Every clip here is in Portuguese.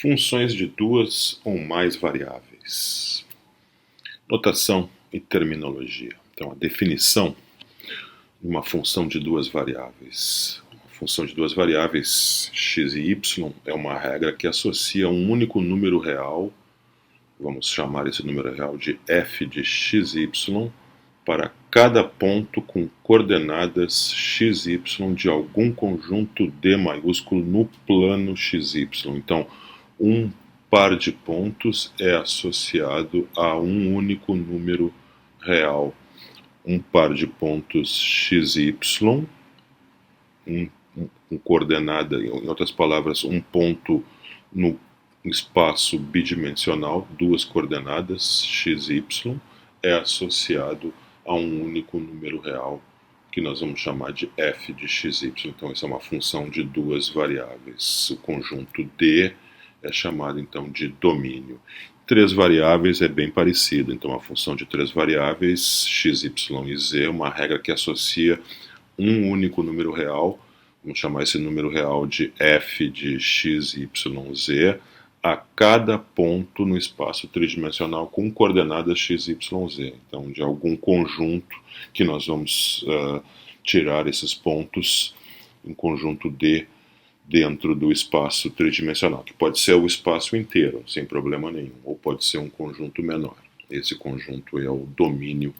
Funções de duas ou mais variáveis. Notação e terminologia. Então, a definição de uma função de duas variáveis. Uma função de duas variáveis, x e y, é uma regra que associa um único número real, vamos chamar esse número real de f de x e y, para cada ponto com coordenadas x, y de algum conjunto D maiúsculo no plano x, y. Então, um par de pontos é associado a um único número real. Um par de pontos x, y, com coordenada, em outras palavras, um ponto no espaço bidimensional, duas coordenadas x, y, é associado a um único número real, que nós vamos chamar de f de x, y. Então, essa é uma função de duas variáveis. O conjunto D é chamado, então, de domínio. Três variáveis é bem parecido. Então, a função de três variáveis, x, y e z, é uma regra que associa um único número real, vamos chamar esse número real de f de x, y, z, a cada ponto no espaço tridimensional com coordenadas x, y, z. Então, de algum conjunto que nós vamos tirar esses pontos, um conjunto D dentro do espaço tridimensional, que pode ser o espaço inteiro, sem problema nenhum, ou pode ser um conjunto menor. Esse conjunto é o domínio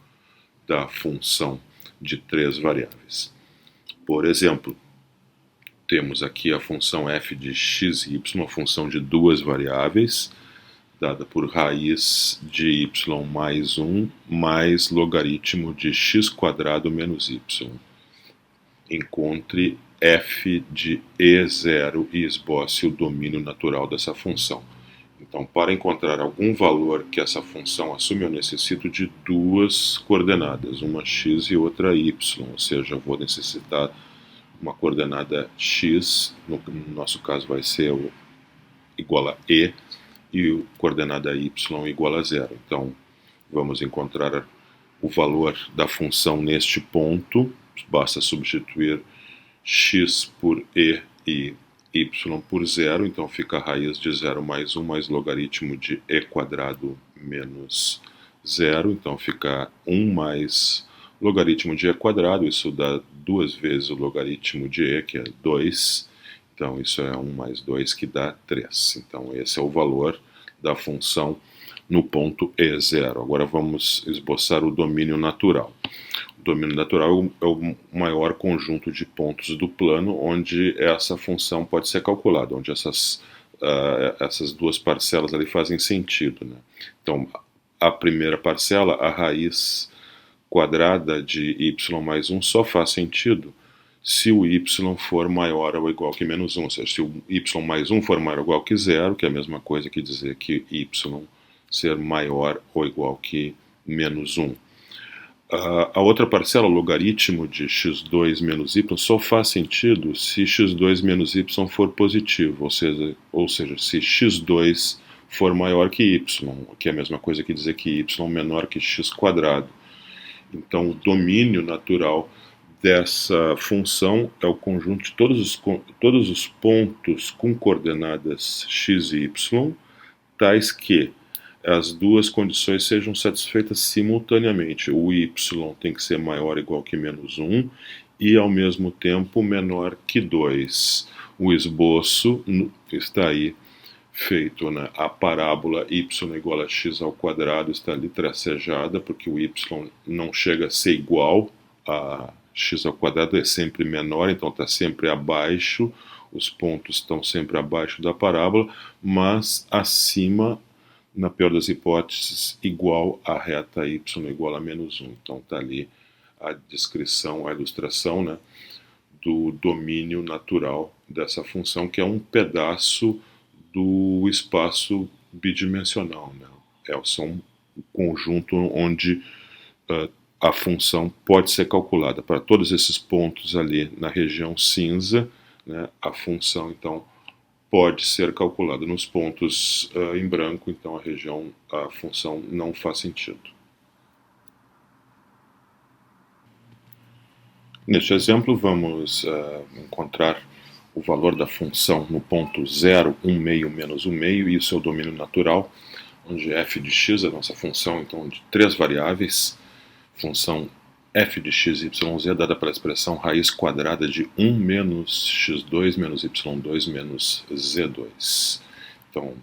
da função de três variáveis. Por exemplo, temos aqui a função f de x e y, uma função de duas variáveis, dada por raiz de y mais 1 mais logaritmo de x quadrado menos y. Encontre f de e0 e esboce o domínio natural dessa função. Então, para encontrar algum valor que essa função assume, eu necessito de duas coordenadas, uma x e outra y, ou seja, eu vou necessitar uma coordenada x, no nosso caso vai ser igual a e a coordenada y igual a 0. Então, vamos encontrar o valor da função neste ponto, basta substituir x por e y por 0, então fica a raiz de 0 mais 1 mais logaritmo de e quadrado menos 0, então fica 1 mais logaritmo de e quadrado, isso dá duas vezes o logaritmo de e, que é 2, então isso é 1 mais 2, que dá 3. Então esse é o valor da função no ponto E0. Agora vamos esboçar o domínio natural. O domínio natural é o maior conjunto de pontos do plano onde essa função pode ser calculada, onde essas duas parcelas ali fazem sentido, né? Então, a primeira parcela, a raiz quadrada de y mais 1, só faz sentido se o y for maior ou igual que menos 1, ou seja, se o y mais 1 for maior ou igual que 0, que é a mesma coisa que dizer que y ser maior ou igual que menos 1. A outra parcela, o logaritmo de x2 menos y, só faz sentido se x2 menos y for positivo, ou seja, se x2 for maior que y, que é a mesma coisa que dizer que y menor que x quadrado. Então, o domínio natural dessa função é o conjunto de todos os pontos com coordenadas x e y, tais que as duas condições sejam satisfeitas simultaneamente. O y tem que ser maior ou igual que menos 1 e, ao mesmo tempo, menor que 2. O esboço está aí feito, né? A parábola y igual a x ao quadrado está ali tracejada, porque o y não chega a ser igual a x ao quadrado, é sempre menor, então está sempre abaixo, os pontos estão sempre abaixo da parábola, mas acima, na pior das hipóteses, igual a reta y igual a menos 1. Então está ali a descrição, a ilustração, né, do domínio natural dessa função, que é um pedaço do espaço bidimensional, né? São um conjunto onde a função pode ser calculada. Para todos esses pontos ali na região cinza, né, a função, então, pode ser calculada. Nos pontos em branco, então a função não faz sentido. Neste exemplo, vamos encontrar o valor da função no ponto 0, 1 meio menos 1 meio, e o seu domínio natural, onde f de x, a nossa função então de três variáveis, função f de x, y, z, dada pela expressão raiz quadrada de 1 menos x2 menos y2 menos z2. Então,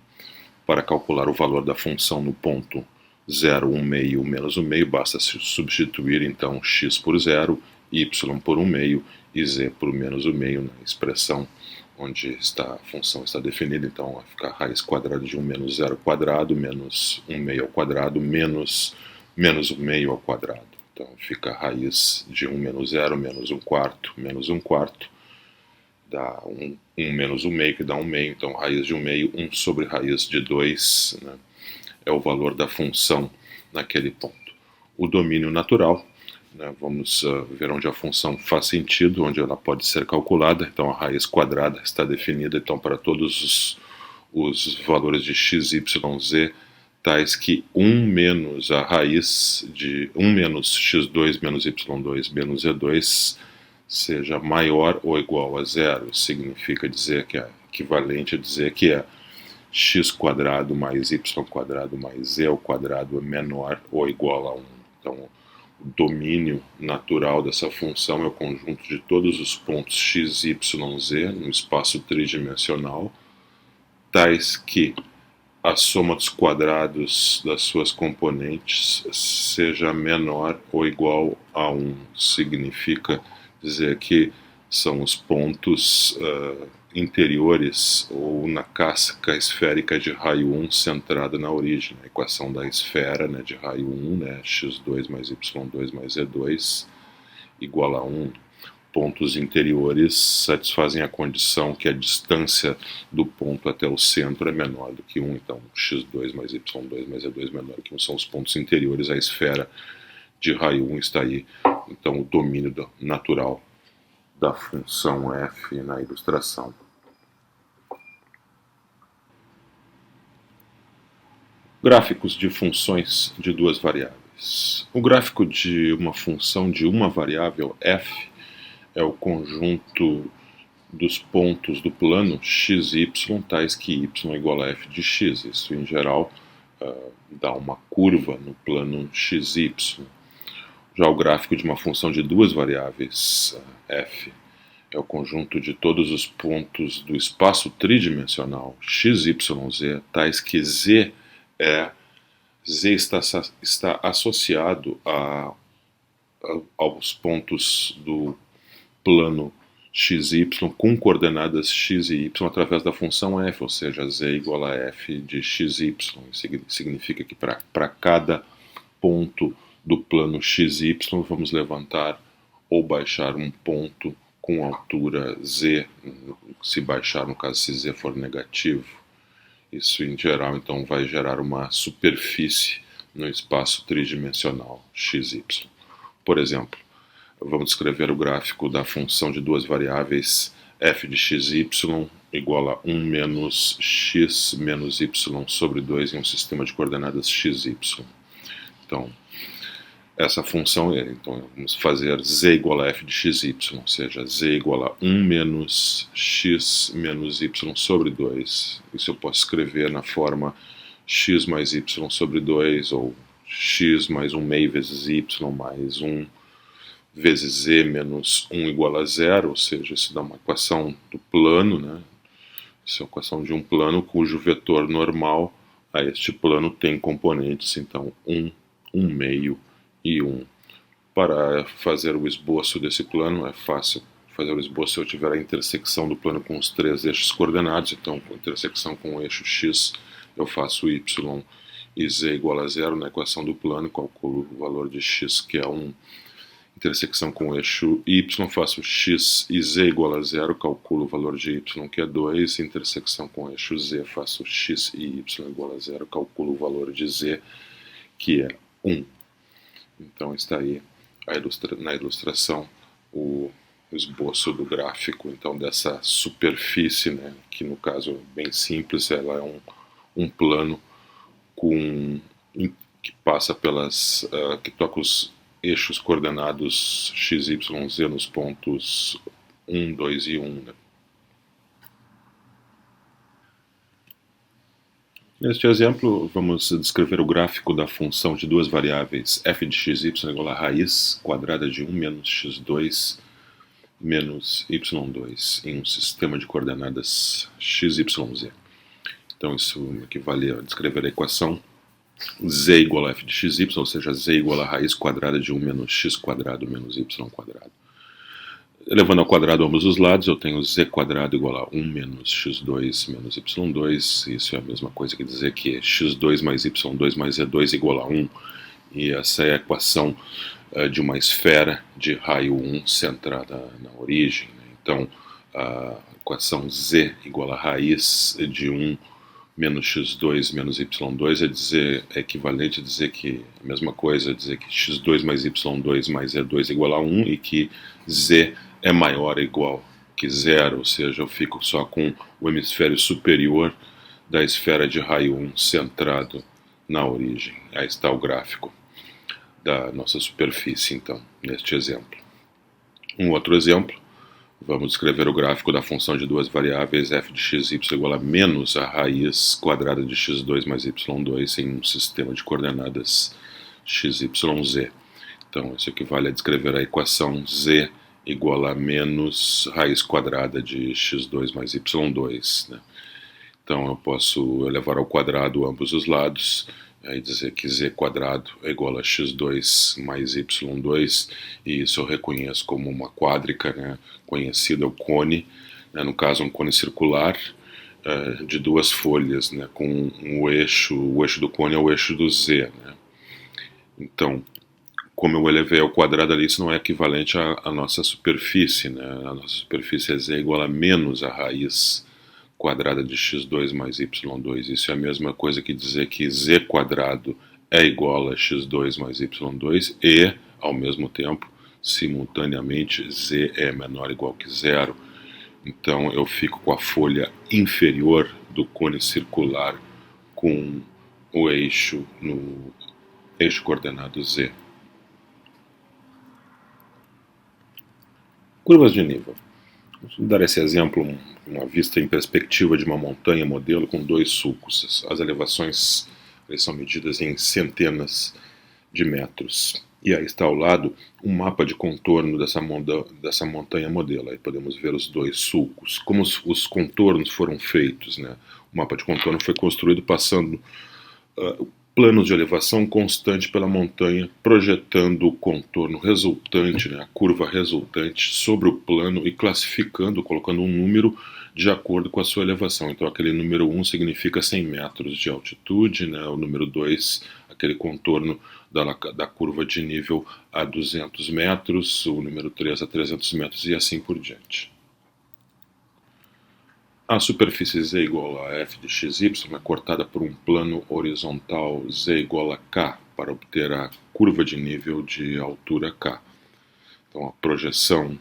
para calcular o valor da função no ponto 0, 1 meio menos 1 meio, basta substituir então x por 0, y por 1 meio e z por menos 1 meio na expressão onde a função está definida. Então vai ficar raiz quadrada de 1 menos 0 ao quadrado, menos 1 meio ao quadrado, menos 1 meio ao quadrado. Então fica a raiz de 1 menos 0, menos 1 quarto, menos 1 quarto, dá 1 menos 1 meio, que dá 1 meio. Então raiz de 1 meio, 1 sobre raiz de 2, né, é o valor da função naquele ponto. O domínio natural, né, vamos ver onde a função faz sentido, onde ela pode ser calculada. Então a raiz quadrada está definida então para todos os valores de x, y, z, tais que 1 menos a raiz de 1 menos x2 menos y2 menos z2 seja maior ou igual a zero. Significa dizer que é equivalente a dizer que é x quadrado mais y quadrado mais z ao quadrado é menor ou igual a 1. Então, o domínio natural dessa função é o conjunto de todos os pontos x, y, z no espaço tridimensional, tais que a soma dos quadrados das suas componentes seja menor ou igual a 1. Significa dizer que são os pontos interiores ou na casca esférica de raio 1 centrada na origem. A equação da esfera, né, de raio 1, né, x2 mais y2 mais z2 igual a 1. Pontos interiores satisfazem a condição que a distância do ponto até o centro é menor do que 1. Então, x2 mais y2 mais z2 menor que 1 são os pontos interiores. A esfera de raio 1 está aí. Então, o domínio natural da função f na ilustração. Gráficos de funções de duas variáveis. O gráfico de uma função de uma variável f é o conjunto dos pontos do plano x e y, tais que y é igual a f de x. Isso, em geral, dá uma curva no plano x e y. Já o gráfico de uma função de duas variáveis, f, é o conjunto de todos os pontos do espaço tridimensional x, y, z, tais que z está associado aos pontos do plano x e y com coordenadas x e y através da função f, ou seja, z igual a f de x e y. Significa que para cada ponto do plano x e y vamos levantar ou baixar um ponto com altura z, se baixar, no caso, se z for negativo. Isso, em geral, então, vai gerar uma superfície no espaço tridimensional x, y. Por exemplo, vamos descrever o gráfico da função de duas variáveis f de x, y igual a 1 menos x menos y sobre 2 em um sistema de coordenadas x, y. Então, essa função, então, vamos fazer z igual a f de x, y, ou seja, z igual a 1 menos x menos y sobre 2. Isso eu posso escrever na forma x mais y sobre 2, ou x mais 1 meio vezes y mais 1 vezes z menos 1 igual a 0, ou seja, isso dá uma equação do plano, né? Isso é a equação de um plano cujo vetor normal a este plano tem componentes, então 1, 1 meio e 1. Para fazer o esboço desse plano é fácil fazer o esboço se eu tiver a intersecção do plano com os três eixos coordenados. Então, com a intersecção com o eixo x, eu faço y e z igual a 0 na equação do plano, calculo o valor de x, que é 1. Intersecção com o eixo y, faço x e z igual a 0, calculo o valor de y, que é 2. Intersecção com o eixo z, faço x e y igual a 0, calculo o valor de z, que é 1. Então está aí na ilustração o esboço do gráfico, então, dessa superfície, né, que no caso é bem simples, ela é um plano que passa que toca os eixos coordenados x, y, z nos pontos 1, 2 e 1. Né? Neste exemplo, vamos descrever o gráfico da função de duas variáveis f de x e y igual a raiz quadrada de 1 menos x2 menos y2 em um sistema de coordenadas x, y, z. Então isso equivale a descrever a equação z igual a f de x, y, ou seja, z igual a raiz quadrada de 1 menos x quadrado menos y quadrado. Elevando ao quadrado ambos os lados, eu tenho z quadrado igual a 1 menos x2 menos y2. Isso é a mesma coisa que dizer que x2 mais y2 mais z2 igual a 1. E essa é a equação de uma esfera de raio 1 centrada na origem. Então, a equação z igual a raiz de 1 menos x2 menos y2 é equivalente a dizer que a mesma coisa, dizer que x2 mais y2 mais z2 igual a 1 e que z é maior ou igual que zero, ou seja, eu fico só com o hemisfério superior da esfera de raio 1 centrado na origem. Aí está o gráfico da nossa superfície, então, neste exemplo. Um outro exemplo, vamos descrever o gráfico da função de duas variáveis f de x e y igual a menos a raiz quadrada de x2 mais y2 em um sistema de coordenadas x, y, z. Então, isso equivale a descrever a equação z igual a menos raiz quadrada de x2 mais y2. Né? Então, eu posso elevar ao quadrado ambos os lados, aí dizer que z quadrado é igual a x2 mais y2, e isso eu reconheço como uma quádrica, né, conhecida o cone, né, no caso um cone circular, de duas folhas, né, com o eixo do cone é o eixo do z. Né. Então, como eu elevei ao quadrado ali, isso não é equivalente à nossa superfície. Né, a nossa superfície é z igual a menos a raiz quadrada de x2 mais y2. Isso é a mesma coisa que dizer que z quadrado é igual a x2 mais y2 e, ao mesmo tempo, simultaneamente, z é menor ou igual que zero. Então eu fico com a folha inferior do cone circular com o eixo no eixo coordenado z. Curvas de nível. Vou dar esse exemplo, uma vista em perspectiva de uma montanha modelo com dois sulcos. As elevações são medidas em centenas de metros. E aí está ao lado um mapa de contorno dessa montanha modelo. Aí podemos ver os dois sulcos. Como os contornos foram feitos, né? O mapa de contorno foi construído passando planos de elevação constante pela montanha, projetando o contorno resultante, né, a curva resultante sobre o plano e classificando, colocando um número de acordo com a sua elevação. Então aquele número 1 significa 100 metros de altitude, né, o número 2, aquele contorno da curva de nível a 200 metros, o número 3 a 300 metros e assim por diante. A superfície z igual a f de xy é cortada por um plano horizontal z igual a k para obter a curva de nível de altura k. Então a projeção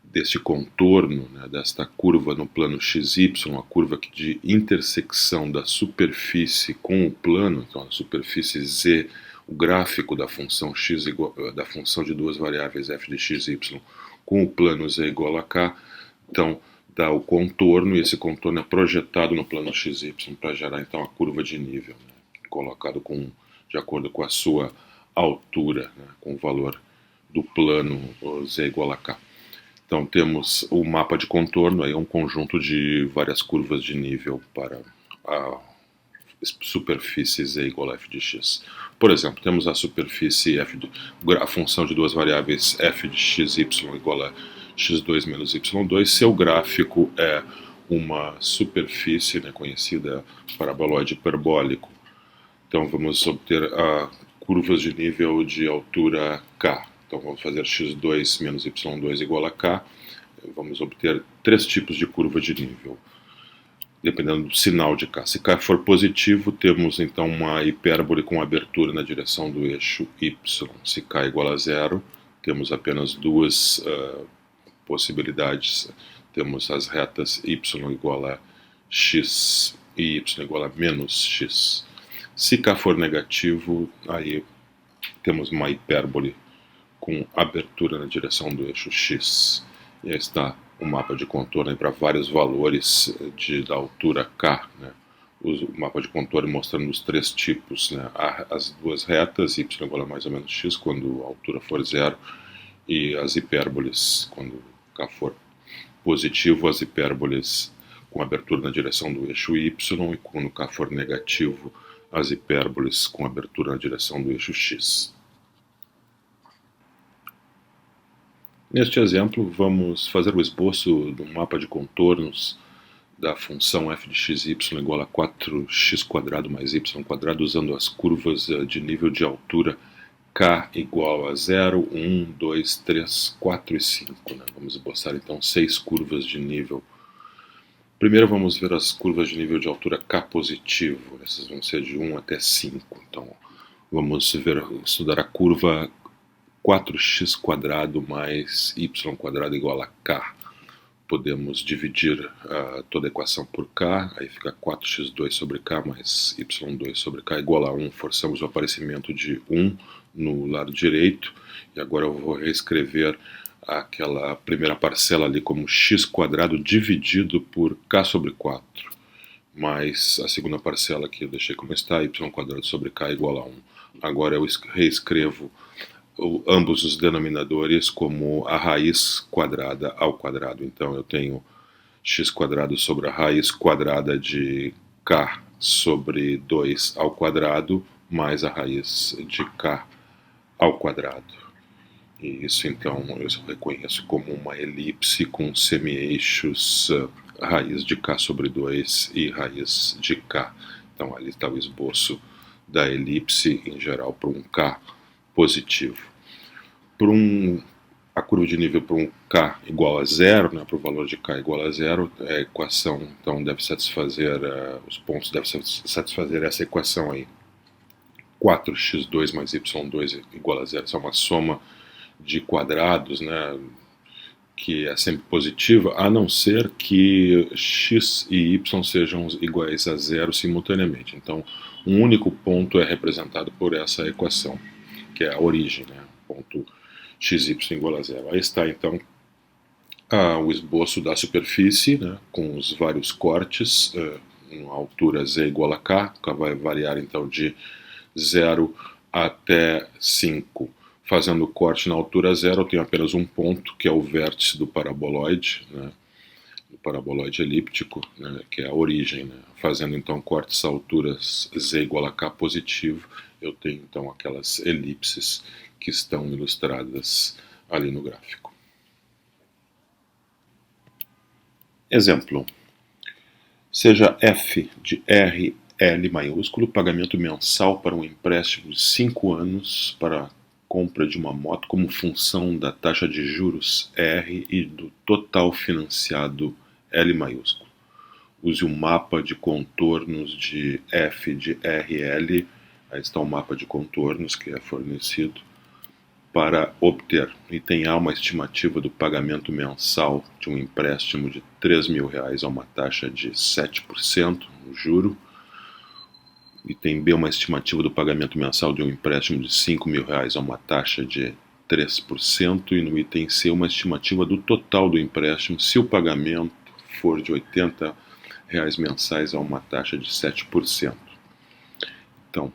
deste contorno, né, desta curva no plano xy, a curva de intersecção da superfície com o plano, então a superfície z, o gráfico da função x da função de duas variáveis f de xy com o plano z igual a k, então dá o contorno, e esse contorno é projetado no plano XY para gerar então a curva de nível, né, colocado de acordo com a sua altura, né, com o valor do plano z igual a k. Então temos o mapa de contorno, aí é um conjunto de várias curvas de nível para a superfície z igual a f de x. Por exemplo, temos a superfície a função de duas variáveis f de xy igual a x2 menos y2, seu gráfico é uma superfície, né, conhecida paraboloide hiperbólico. Então vamos obter curvas de nível de altura k. Então vamos fazer x2 menos y2 igual a k. Vamos obter três tipos de curva de nível, dependendo do sinal de k. Se k for positivo, temos então uma hipérbole com abertura na direção do eixo y. Se k é igual a zero, temos apenas duas possibilidades. Temos as retas y igual a x e y igual a menos x. Se k for negativo, aí temos uma hipérbole com abertura na direção do eixo x. E aí está o mapa de contorno para vários valores da altura k, né? o mapa de contorno mostrando os três tipos, né? As duas retas, y igual a mais ou menos x, quando a altura for zero, e as hipérboles, quando k for positivo, as hipérboles com abertura na direção do eixo y, e quando k for negativo, as hipérboles com abertura na direção do eixo x. Neste exemplo, vamos fazer o esboço do mapa de contornos da função f de xy igual a 4x² mais y² usando as curvas de nível de altura k igual a 0, 1, 2, 3, 4 e 5. Né? Vamos esboçar então 6 curvas de nível. Primeiro vamos ver as curvas de nível de altura k positivo. Essas vão ser de 1 até 5. Então vamos estudar a curva 4x² mais y² igual a k. Podemos dividir toda a equação por k, aí fica 4x2 sobre k mais y2 sobre k igual a 1. Forçamos o aparecimento de 1 no lado direito, e agora eu vou reescrever aquela primeira parcela ali como x² dividido por k sobre 4, mais a segunda parcela que eu deixei como está, y² sobre k igual a 1. Agora eu reescrevo ambos os denominadores como a raiz quadrada ao quadrado. Então eu tenho x² sobre a raiz quadrada de k sobre 2 ao quadrado mais a raiz de k ao quadrado. E isso então eu reconheço como uma elipse com semi-eixos raiz de k sobre 2 e raiz de k. Então ali está o esboço da elipse em geral para um k positivo. A curva de nível para um k igual a 0, né, para o valor de k igual a 0, a equação então deve satisfazer, os pontos devem satisfazer essa equação aí. 4x2 mais y2 igual a 0, isso é uma soma de quadrados, né, que é sempre positiva, a não ser que x e y sejam iguais a 0 simultaneamente. Então, um único ponto é representado por essa equação, que é a origem, né, ponto xy igual a 0. Aí está, então, o esboço da superfície, né, com os vários cortes, em altura z igual a k vai variar, então, de 0 até 5. Fazendo o corte na altura 0, eu tenho apenas um ponto, que é o vértice do paraboloide, né, do paraboloide elíptico, né, que é a origem. Né. Fazendo, então, cortes a alturas z igual a k positivo, eu tenho, então, aquelas elipses que estão ilustradas ali no gráfico. Exemplo. Seja f de RL maiúsculo, pagamento mensal para um empréstimo de 5 anos para a compra de uma moto como função da taxa de juros R e do total financiado L maiúsculo. Use um mapa de contornos de f de RL, aí está o mapa de contornos que é fornecido, para obter. Item A, uma estimativa do pagamento mensal de um empréstimo de R$3.000 a uma taxa de 7% no juro. Item B, uma estimativa do pagamento mensal de um empréstimo de R$5.000 a uma taxa de 3%. E no item C, uma estimativa do total do empréstimo se o pagamento for de R$80 mensais a uma taxa de 7%. Então,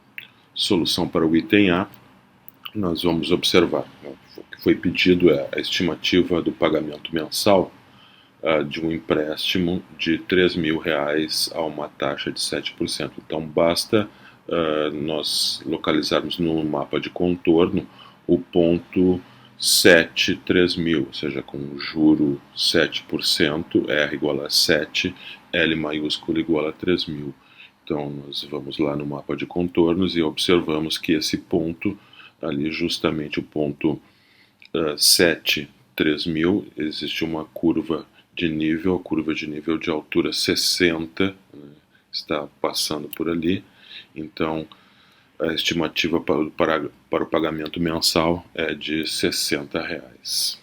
solução para o item A. Nós vamos observar. O que foi pedido é a estimativa do pagamento mensal de um empréstimo de R$3.000 a uma taxa de 7%. Então, basta nós localizarmos no mapa de contorno o ponto 7, 3.000, ou seja, com juro 7%, R igual a 7, L maiúsculo igual a 3.000. Então, nós vamos lá no mapa de contornos e observamos que esse ponto ali, justamente o ponto 7, 3.000, existe uma curva de nível, a curva de nível de altura 60, né, está passando por ali. Então, a estimativa para o pagamento mensal é de R$60.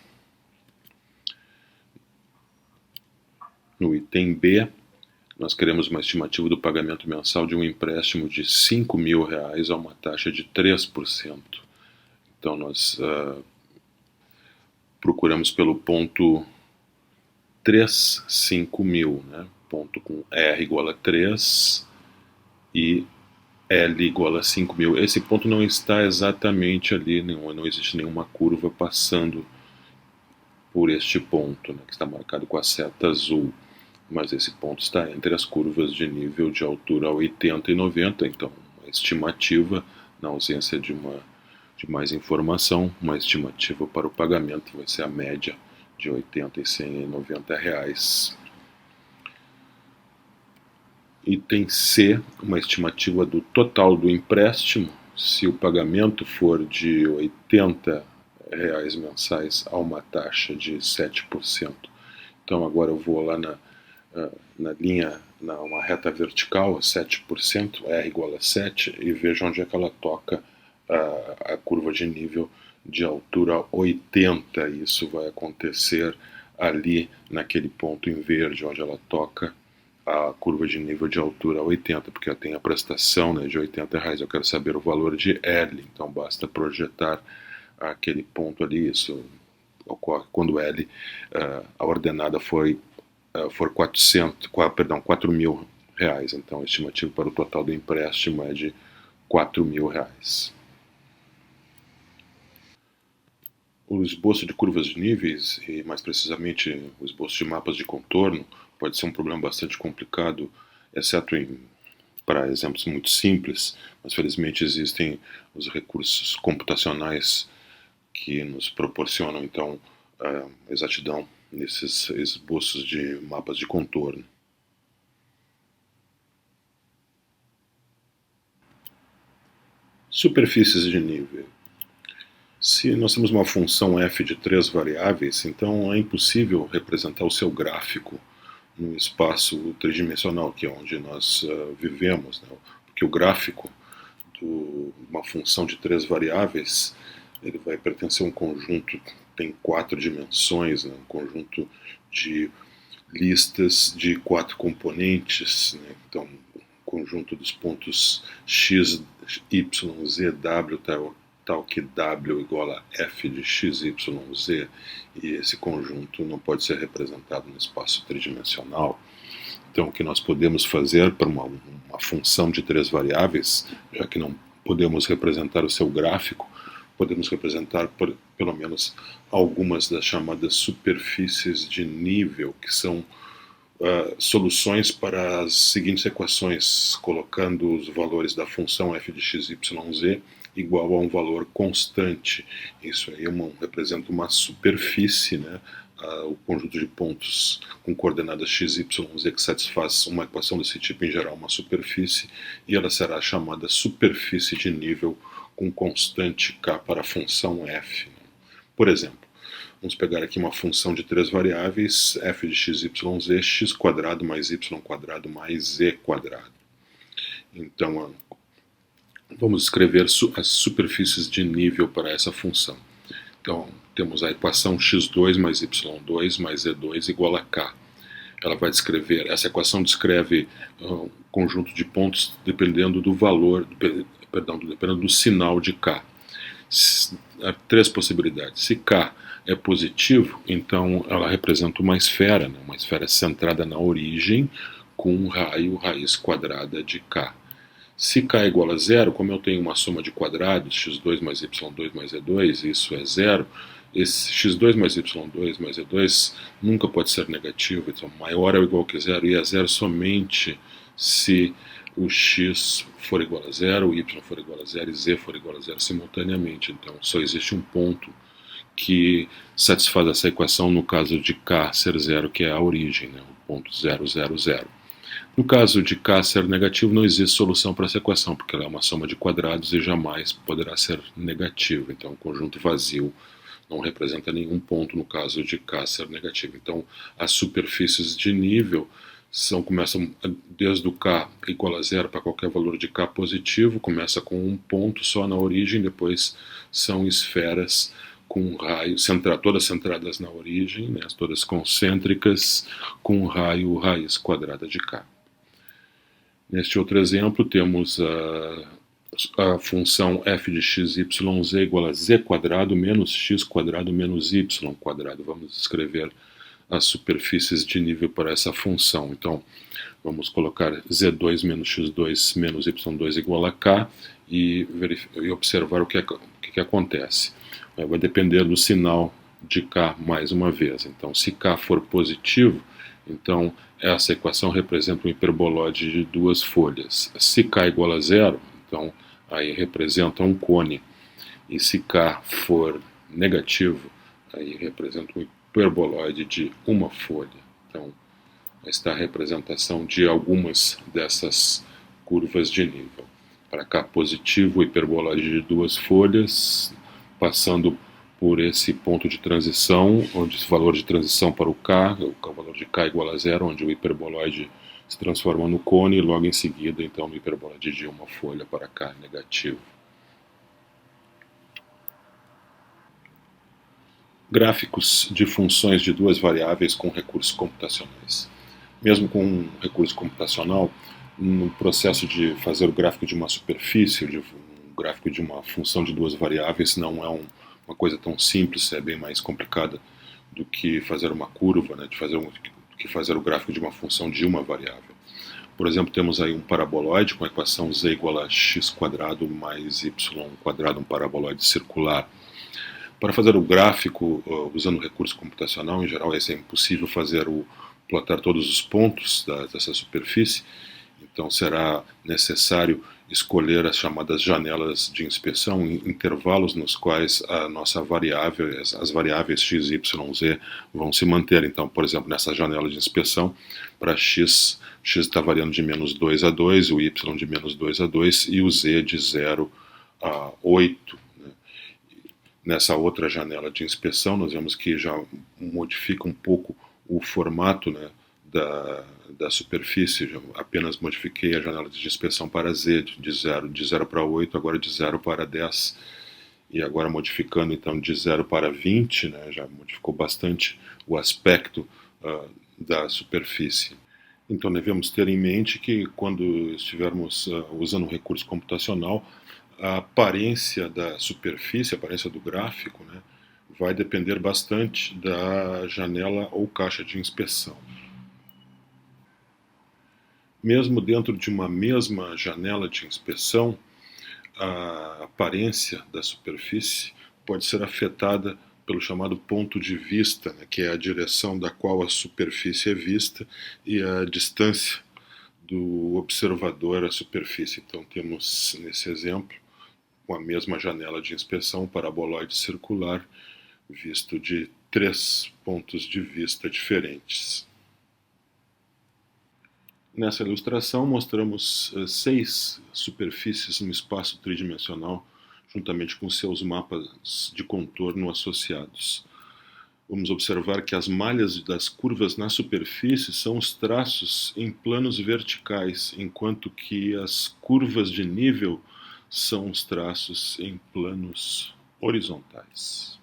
No item B, nós queremos uma estimativa do pagamento mensal de um empréstimo de R$5.000 a uma taxa de 3%. Então, nós procuramos pelo ponto 3, 5.000, né? Ponto com R igual a 3, e L igual a 5.000. Esse ponto não está exatamente ali, não existe nenhuma curva passando por este ponto, né, que está marcado com a seta azul, mas esse ponto está entre as curvas de nível de altura 80 e 90, então uma estimativa, na ausência de mais informação, uma estimativa para o pagamento vai ser a média de 80 e 190 reais. Item C, uma estimativa do total do empréstimo, se o pagamento for de 80 reais mensais a uma taxa de 7%. Então agora eu vou lá na linha, uma reta vertical, 7%, R igual a 7, e vejo onde é que ela toca a curva de nível de altura 80. Isso vai acontecer ali naquele ponto em verde, onde ela toca a curva de nível de altura 80, porque eu tenho a prestação, né, de 80 reais, eu quero saber o valor de L, então basta projetar aquele ponto ali. Isso ocorre quando L, a ordenada for 4.000 reais, então o estimativo para o total do empréstimo é de 4.000 reais. O esboço de curvas de níveis, e mais precisamente o esboço de mapas de contorno, pode ser um problema bastante complicado, exceto para exemplos muito simples, mas felizmente existem os recursos computacionais que nos proporcionam então exatidão nesses esboços de mapas de contorno. Superfícies de nível. Se nós temos uma função f de 3 variáveis, então é impossível representar o seu gráfico no espaço tridimensional, que é onde nós vivemos, né? Porque o gráfico de uma função de 3 variáveis, ele vai pertencer a um conjunto que tem 4 dimensões, né? Um conjunto de listas de 4 componentes, né? Então, o conjunto dos pontos x, y, z, w, tal que w igual a f de x, y, z, e esse conjunto não pode ser representado no espaço tridimensional. Então, o que nós podemos fazer para uma função de 3 variáveis, já que não podemos representar o seu gráfico, podemos representar pelo menos algumas das chamadas superfícies de nível, que são soluções para as seguintes equações, colocando os valores da função f de x, y, z igual a um valor constante. Isso aí representa uma superfície, né? O conjunto de pontos com coordenadas x, y, z que satisfaz uma equação desse tipo, em geral, uma superfície, e ela será chamada superfície de nível com constante k para a função f. Por exemplo, vamos pegar aqui uma função de 3 variáveis, f de x, y, z, x quadrado mais y quadrado mais z quadrado. Então, vamos escrever as superfícies de nível para essa função. Então, temos a equação x2 mais y2 mais z2 igual a k. Ela vai descrever, essa equação descreve um conjunto de pontos dependendo do valor, dependendo do sinal de k. Há 3 possibilidades. Se k é positivo, então ela representa uma esfera, né? Uma esfera centrada na origem com um raio raiz quadrada de k. Se k é igual a zero, como eu tenho uma soma de quadrados, x2 mais y2 mais z2, isso é zero, esse x2 mais y2 mais z2 nunca pode ser negativo, então maior ou igual que zero, e é zero somente se o x for igual a zero, o y for igual a zero e z for igual a zero simultaneamente. Então só existe um ponto que satisfaz essa equação no caso de k ser zero, que é a origem, né? O ponto 0, 0, 0. No caso de k ser negativo, não existe solução para essa equação, porque ela é uma soma de quadrados e jamais poderá ser negativa. Então, o conjunto vazio não representa nenhum ponto no caso de k ser negativo. Então, as superfícies de nível começam desde o k igual a zero para qualquer valor de k positivo, começa com um ponto só na origem, depois são esferas com raio, todas centradas na origem, né, todas concêntricas, com raio raiz quadrada de k. Neste outro exemplo, temos a função f de x, y, z igual a z quadrado menos x quadrado menos y quadrado. Vamos escrever as superfícies de nível para essa função. Então, vamos colocar z2 menos x2 menos y2 igual a k e observar o que acontece. Vai depender do sinal de k mais uma vez. Então, se k for positivo, então essa equação representa um hiperbolóide de duas folhas. Se k igual a zero, então aí representa um cone. E se k for negativo, aí representa um hiperbolóide de uma folha. Então, está a representação de algumas dessas curvas de nível. Para k positivo, o hiperbolóide de duas folhas, passando por esse ponto de transição, onde esse valor de transição para o valor de k igual a zero, onde o hiperbolóide se transforma no cone, e logo em seguida, então, no hiperbolóide de uma folha para k negativo. Gráficos de funções de duas variáveis com recursos computacionais. Mesmo com um recurso computacional, no processo de fazer o gráfico de uma superfície, um gráfico de uma função de duas variáveis, não é uma coisa tão simples, é bem mais complicada do que fazer uma curva, né, do que fazer o gráfico de uma função de uma variável. Por exemplo, temos aí um paraboloide com a equação z igual a x² mais y², um paraboloide circular. Para fazer o gráfico usando o recurso computacional, em geral, é impossível plotar todos os pontos dessa superfície, então será necessário escolher as chamadas janelas de inspeção, intervalos nos quais a nossa variável, as variáveis x, y, z vão se manter. Então, por exemplo, nessa janela de inspeção, para x está variando de menos 2 a 2, o y de menos 2 a 2 e o z de 0 a 8. Nessa outra janela de inspeção, nós vemos que já modifica um pouco o formato, né, da superfície. Já apenas modifiquei a janela de inspeção para z, de 0 para 8, agora de 0 para 10. E agora modificando então de 0 para 20, né, já modificou bastante o aspecto da superfície. Então devemos ter em mente que quando estivermos usando um recurso computacional, a aparência da superfície, a aparência do gráfico, né, vai depender bastante da janela ou caixa de inspeção. Mesmo dentro de uma mesma janela de inspeção, a aparência da superfície pode ser afetada pelo chamado ponto de vista, né, que é a direção da qual a superfície é vista e a distância do observador à superfície. Então temos nesse exemplo, com a mesma janela de inspeção, um paraboloide circular visto de 3 pontos de vista diferentes. Nessa ilustração mostramos 6 superfícies no espaço tridimensional, juntamente com seus mapas de contorno associados. Vamos observar que as malhas das curvas na superfície são os traços em planos verticais, enquanto que as curvas de nível são os traços em planos horizontais.